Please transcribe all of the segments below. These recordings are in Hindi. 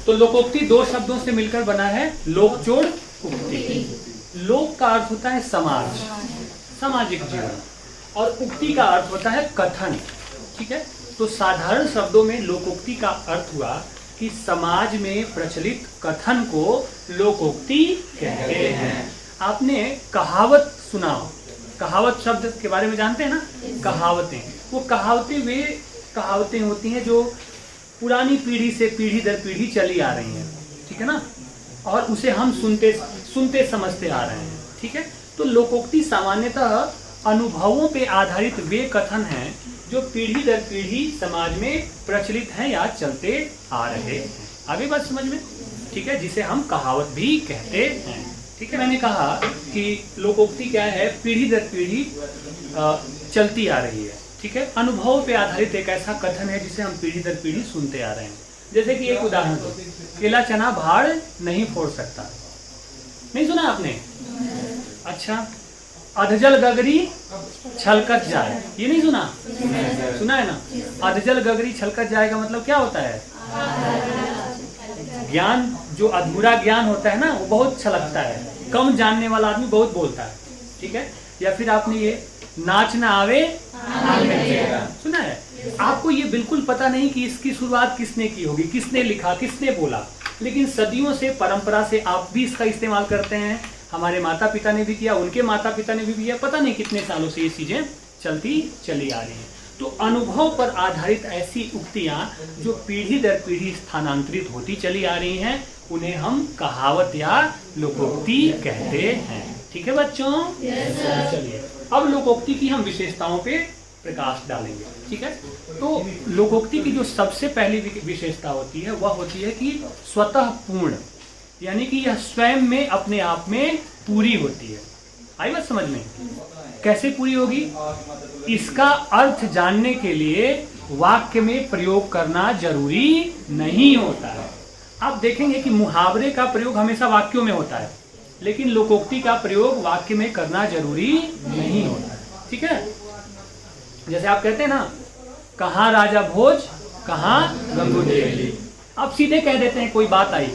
तो लोकोक्ति दो शब्दों से मिलकर बना है, लोकचोड़ उक्ति। लोक का अर्थ होता है समाज, सामाजिक जीवन, और उक्ति का अर्थ होता है कथन। ठीक है, तो साधारण शब्दों में लोकोक्ति का अर्थ हुआ कि समाज में प्रचलित कथन को लोकोक्ति कहते हैं। आपने कहावत सुना, कहावत शब्द के बारे में जानते हैं ना? कहावतें, वो कहावतें वे कहावतें होती हैं जो पुरानी पीढ़ी से पीढ़ी दर पीढ़ी चली आ रही हैं। ठीक है ना, और उसे हम सुनते समझते आ रहे हैं। ठीक है, तो लोकोक्ति सामान्यतः अनुभवों पे आधारित वे कथन हैं जो पीढ़ी दर पीढ़ी समाज में प्रचलित हैं या चलते आ रहे हैं। आगे बात समझ में? ठीक है, जिसे हम कहावत भी कहते हैं। ठीक है, मैंने कहा कि लोकोक्ति क्या है? पीढ़ी दर पीढ़ी चलती आ रही है। ठीक है, अनुभव पे आधारित एक ऐसा कथन है जिसे हम पीढ़ी दर पीढ़ी सुनते आ रहे हैं। जैसे कि एक उदाहरण दो, केला चना भाड़ नहीं फोड़ सकता। नहीं सुना आपने? अच्छा, अधजल गगरी छलकत जाए, ये नहीं सुना? सुना है ना? अधजल गगरी छलकत जाए का मतलब क्या होता है? ज्ञान, जो अधूरा ज्ञान होता है ना, वो बहुत छलकता है। कम जानने वाला आदमी बहुत बोलता है। ठीक है, या फिर आपने ये नाच ना आवे सुना है? आपको ये बिल्कुल पता नहीं कि इसकी शुरुआत किसने की होगी, किसने लिखा, किसने बोला, लेकिन सदियों से परंपरा से आप भी इसका इस्तेमाल करते हैं। हमारे माता पिता ने भी किया, उनके माता पिता ने भी किया, पता नहीं कितने सालों से ये चीजें चलती चली आ रही हैं। तो अनुभव पर आधारित ऐसी उक्तियां जो पीढ़ी दर पीढ़ी स्थानांतरित होती चली आ रही हैं, उन्हें हम कहावत या लोकोक्ति कहते हैं। ठीक है बच्चों? चलिए अब लोकोक्ति की हम विशेषताओं पे प्रकाश डालेंगे। ठीक है, तो लोकोक्ति की जो सबसे पहली विशेषता होती है वह होती है कि स्वतः पूर्ण, यानी कि यह स्वयं में अपने आप में पूरी होती है। आई बात समझ में? कैसे पूरी होगी? इसका अर्थ जानने के लिए वाक्य में प्रयोग करना जरूरी नहीं होता है। आप देखेंगे कि मुहावरे का प्रयोग हमेशा वाक्यों में होता है, लेकिन लोकोक्ति का प्रयोग वाक्य में करना जरूरी नहीं होता है। ठीक है, जैसे आप कहते हैं ना, कहाँ राजा भोज कहाँ गंगू देवी, आप सीधे कह देते हैं कोई बात आई।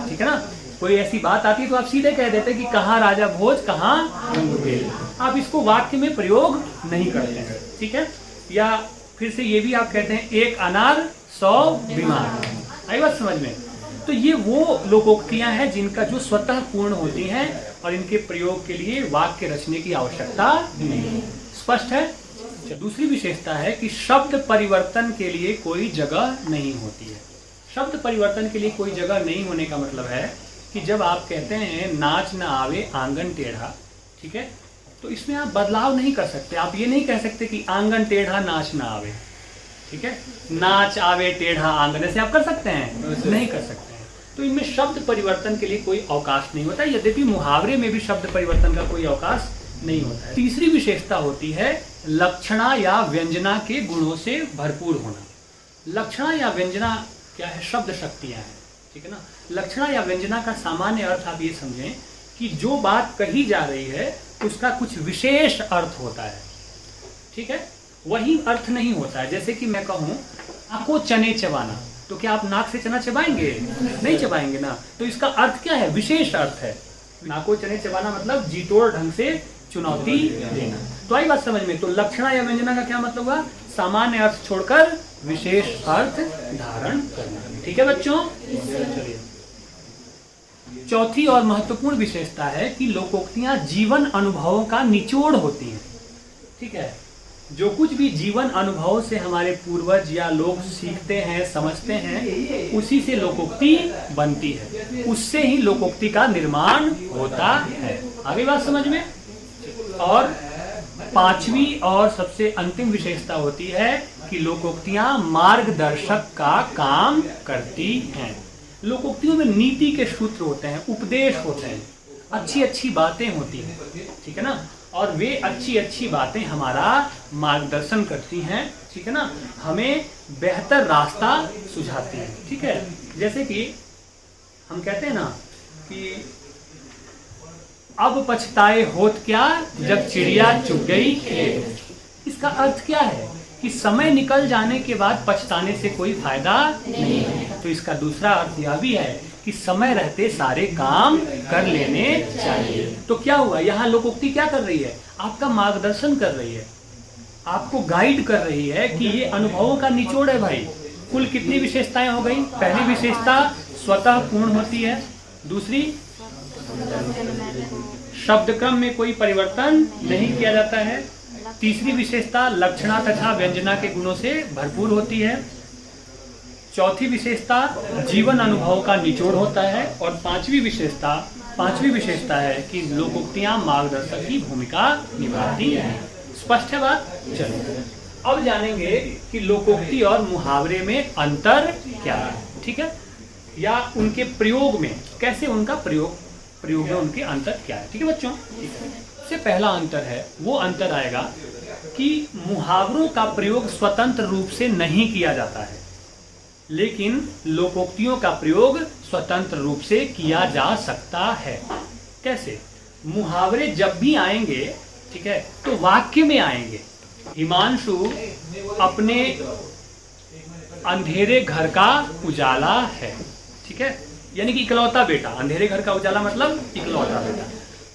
ठीक है ना, कोई ऐसी बात आती है तो आप सीधे कह देते हैं कि कहाँ राजा भोज कहाँ गंगू देवी। आप इसको वाक्य में प्रयोग नहीं करते हैं। ठीक है, या फिर से ये भी आप कहते हैं एक अनार 100 बीमार। आई बात समझ में? तो ये वो लोकोक्तियां हैं जिनका जो स्वतः पूर्ण होती हैं और इनके प्रयोग के लिए वाक्य रचने की आवश्यकता नहीं। स्पष्ट है? दूसरी विशेषता है कि शब्द परिवर्तन के लिए कोई जगह नहीं होती है। शब्द परिवर्तन के लिए कोई जगह नहीं होने का मतलब है कि जब आप कहते हैं नाच न आवे आंगन टेढ़ा, ठीक है, तो इसमें आप बदलाव नहीं कर सकते। आप ये नहीं कह सकते कि आंगन टेढ़ा नाच न आवे। ठीक है, नाच आवे टेढ़ा आंगन, ऐसे आप कर सकते हैं? नहीं कर सकते हैं। तो इनमें शब्द परिवर्तन के लिए कोई अवकाश नहीं होता, यद्यपि मुहावरे में भी शब्द परिवर्तन का कोई अवकाश नहीं होता है। तीसरी विशेषता होती है लक्षणा या व्यंजना के गुणों से भरपूर होना। लक्षणा या व्यंजना क्या है? शब्द शक्तियां हैं। ठीक है ना, लक्षणा या व्यंजना का सामान्य अर्थ आप ये समझें कि जो बात कही जा रही है उसका कुछ विशेष अर्थ होता है। ठीक है, वही अर्थ नहीं होता है। जैसे कि मैं कहूं आपको चने चबाना, तो क्या आप नाक से चना चबाएंगे? नहीं चबाएंगे ना। तो इसका अर्थ क्या है? विशेष अर्थ है। नाको चने चबाना मतलब जीतोड़ ढंग से चुनौती देना। तो आई बात समझ में? तो लक्षणा या व्यंजना का क्या मतलब हुआ? सामान्य अर्थ छोड़कर विशेष अर्थ धारण करना। ठीक है बच्चों? चलिए, चौथी और महत्वपूर्ण विशेषता है कि लोकोक्तियां जीवन अनुभवों का निचोड़ होती हैं। ठीक है, जो कुछ भी जीवन अनुभव से हमारे पूर्वज या लोग सीखते हैं, समझते हैं, उसी से लोकोक्ति बनती है, उससे ही लोकोक्ति का निर्माण होता है। आगे बात समझ में? और पांचवी और सबसे अंतिम विशेषता होती है कि लोकोक्तियां मार्गदर्शक का काम करती हैं। लोकोक्तियों में नीति के सूत्र होते हैं, उपदेश होते हैं, अच्छी अच्छी बातें होती हैं। ठीक है ना, और वे अच्छी अच्छी बातें हमारा मार्गदर्शन करती हैं। ठीक है ना, हमें बेहतर रास्ता सुझाती हैं। ठीक है, जैसे कि हम कहते हैं ना कि अब पछताए होत क्या जब चिड़िया चुग गई खेत। इसका अर्थ क्या है कि समय निकल जाने के बाद पछताने से कोई फायदा नहीं है। तो इसका दूसरा अर्थ यह भी है कि समय रहते सारे काम कर लेने चाहिए। तो क्या हुआ, यहाँ लोकोक्ति क्या कर रही है, आपका मार्गदर्शन कर रही है, आपको गाइड कर रही है कि ये अनुभवों का निचोड़ है भाई। कुल कितनी विशेषताएं हो गई? पहली विशेषता स्वतः पूर्ण होती है, दूसरी शब्द क्रम में कोई परिवर्तन नहीं किया जाता है, तीसरी विशेषता लक्षणा तथा व्यंजना के गुणों से भरपूर होती है, चौथी विशेषता जीवन अनुभव का निचोड़ होता है, और पांचवी विशेषता है कि लोकोक्तियां मार्गदर्शक की भूमिका निभाती है। स्पष्ट है बात? चलो अब जानेंगे कि लोकोक्ति और मुहावरे में अंतर क्या है, ठीक है, या उनके प्रयोग में कैसे उनका प्रयोग में उनके अंतर क्या है। ठीक है बच्चों, सबसे पहला अंतर है वो अंतर आएगा कि मुहावरों का प्रयोग स्वतंत्र रूप से नहीं किया जाता है, लेकिन लोकोक्तियों का प्रयोग स्वतंत्र रूप से किया जा सकता है। कैसे? मुहावरे जब भी आएंगे, ठीक है, तो वाक्य में आएंगे। हिमांशु अपने अंधेरे घर का उजाला है, ठीक है, यानी कि इकलौता बेटा। अंधेरे घर का उजाला मतलब इकलौता बेटा।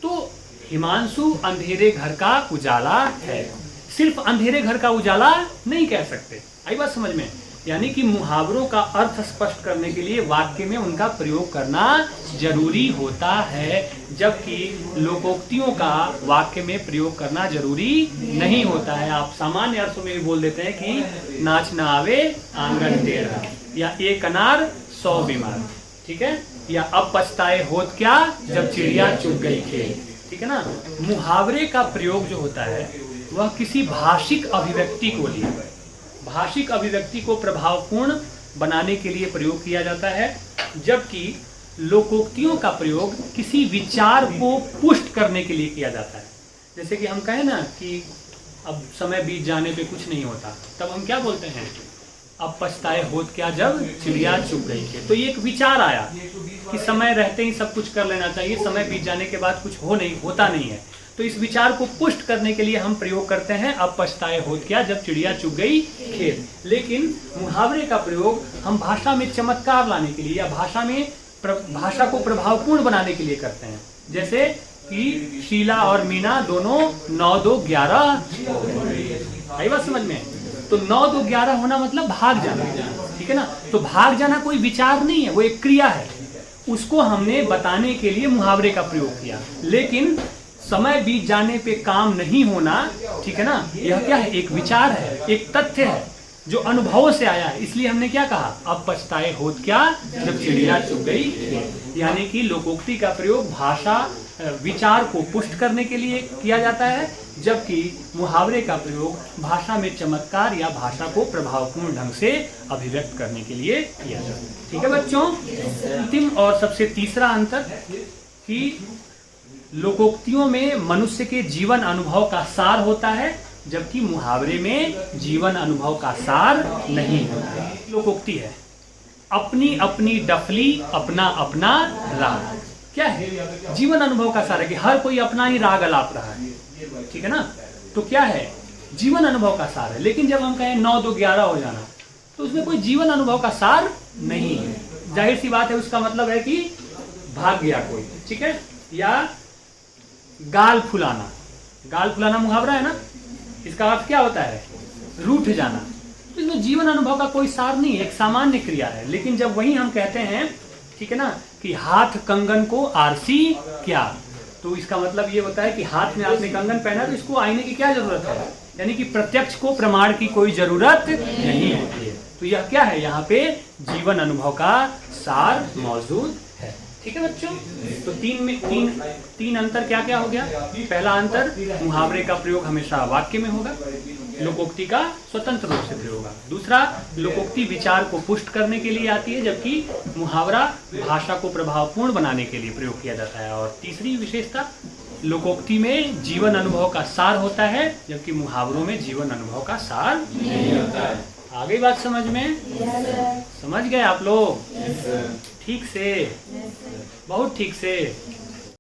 तो हिमांशु अंधेरे घर का उजाला है, सिर्फ अंधेरे घर का उजाला नहीं कह सकते। आई बात समझ में? यानी कि मुहावरों का अर्थ स्पष्ट करने के लिए वाक्य में उनका प्रयोग करना जरूरी होता है, जबकि लोकोक्तियों का वाक्य में प्रयोग करना जरूरी नहीं होता है। आप सामान्य अर्थों में भी बोल देते हैं कि नाच ना आवे आंगन टेढ़ा, या एक अनार 100 बीमार, ठीक है, या अब पछताए होत क्या जब चिड़िया चुग गई खेल। ठीक है ना? मुहावरे का प्रयोग जो होता है वह किसी भाषिक अभिव्यक्ति को लिए, भाषिक अभिव्यक्ति को प्रभावपूर्ण बनाने के लिए प्रयोग किया जाता है, जबकि लोकोक्तियों का प्रयोग किसी विचार को पुष्ट करने के लिए किया जाता है। जैसे कि हम कहें ना कि अब समय बीत जाने पे कुछ नहीं होता, तब हम क्या बोलते हैं, अब पछताए होत क्या जब चिड़िया चुग गई के। तो ये एक विचार आया कि समय रहते ही सब कुछ कर लेना चाहिए, समय बीत जाने के बाद कुछ होता नहीं है। तो इस विचार को पुष्ट करने के लिए हम प्रयोग करते हैं अब पछताए होत क्या जब चिड़िया चुग गई खेत। लेकिन मुहावरे का प्रयोग हम भाषा में चमत्कार लाने के लिए या भाषा को प्रभावपूर्ण बनाने के लिए करते हैं। जैसे कि शीला और मीना दोनों 9-2-11, आई बात समझ में? तो 9-2-11 होना मतलब भाग जाना, ठीक है ना? तो भाग जाना कोई विचार नहीं है, वो एक क्रिया है, उसको हमने बताने के लिए मुहावरे का प्रयोग किया। लेकिन समय बीत जाने पे काम नहीं होना, ठीक है ना, यह क्या है, एक विचार है, एक तथ्य है जो अनुभवों से आया है। इसलिए हमने क्या कहा, अब पछताए होत क्या जब चिड़िया चुग गई। यानी कि लोकोक्ति का प्रयोग भाषा विचार को पुष्ट करने के लिए किया जाता है, जबकि मुहावरे का प्रयोग भाषा में चमत्कार या भाषा को प्रभावपूर्ण ढंग से अभिव्यक्त करने के लिए किया जाता है। ठीक है बच्चों? अंतिम और सबसे तीसरा अंतर कि लोकोक्तियों में मनुष्य के जीवन अनुभव का सार होता है, जबकि मुहावरे में जीवन अनुभव का सार नहीं होता। लोकोक्ति है अपनी अपनी डफली अपना अपना राग। क्या है? जीवन अनुभव का सार है कि हर कोई अपना ही राग अलाप रहा है, ठीक है ना? तो क्या है, जीवन अनुभव का सार है। लेकिन जब हम कहें 9-2-11 हो जाना, तो उसमें कोई जीवन अनुभव का सार नहीं है। जाहिर सी बात है, उसका मतलब है कि भाग गया कोई, ठीक है। या गाल फुलाना, गाल फुलाना मुहावरा है ना, इसका अर्थ क्या होता है, रूठ जाना। तो इसमें जीवन अनुभव का कोई सार नहीं है, एक सामान्य क्रिया है। लेकिन जब वही हम कहते हैं, ठीक है ना, कि हाथ कंगन को आरसी क्या, तो इसका मतलब ये होता है कि हाथ में आपने कंगन पहना तो इसको आईने की क्या जरूरत है, यानी कि प्रत्यक्ष को प्रमाण की कोई जरूरत नहीं होती है। तो यह क्या है, यहाँ पे जीवन अनुभव का सार मौजूद है। ठीक है बच्चों? तो तीन अंतर क्या क्या हो गया। पहला अंतर, मुहावरे का प्रयोग हमेशा वाक्य में होगा, लोकोक्ति का स्वतंत्र रूप से प्रयोग होगा। दूसरा, लोकोक्ति विचार को पुष्ट करने के लिए आती है, जबकि मुहावरा भाषा को प्रभावपूर्ण बनाने के लिए प्रयोग किया जाता है। और तीसरी विशेषता, लोकोक्ति में जीवन अनुभव का सार होता है, जबकि मुहावरों में जीवन अनुभव का सार नहीं होता है। आ गई बात समझ में? समझ गए आप लोग? ठीक से, बहुत ठीक से।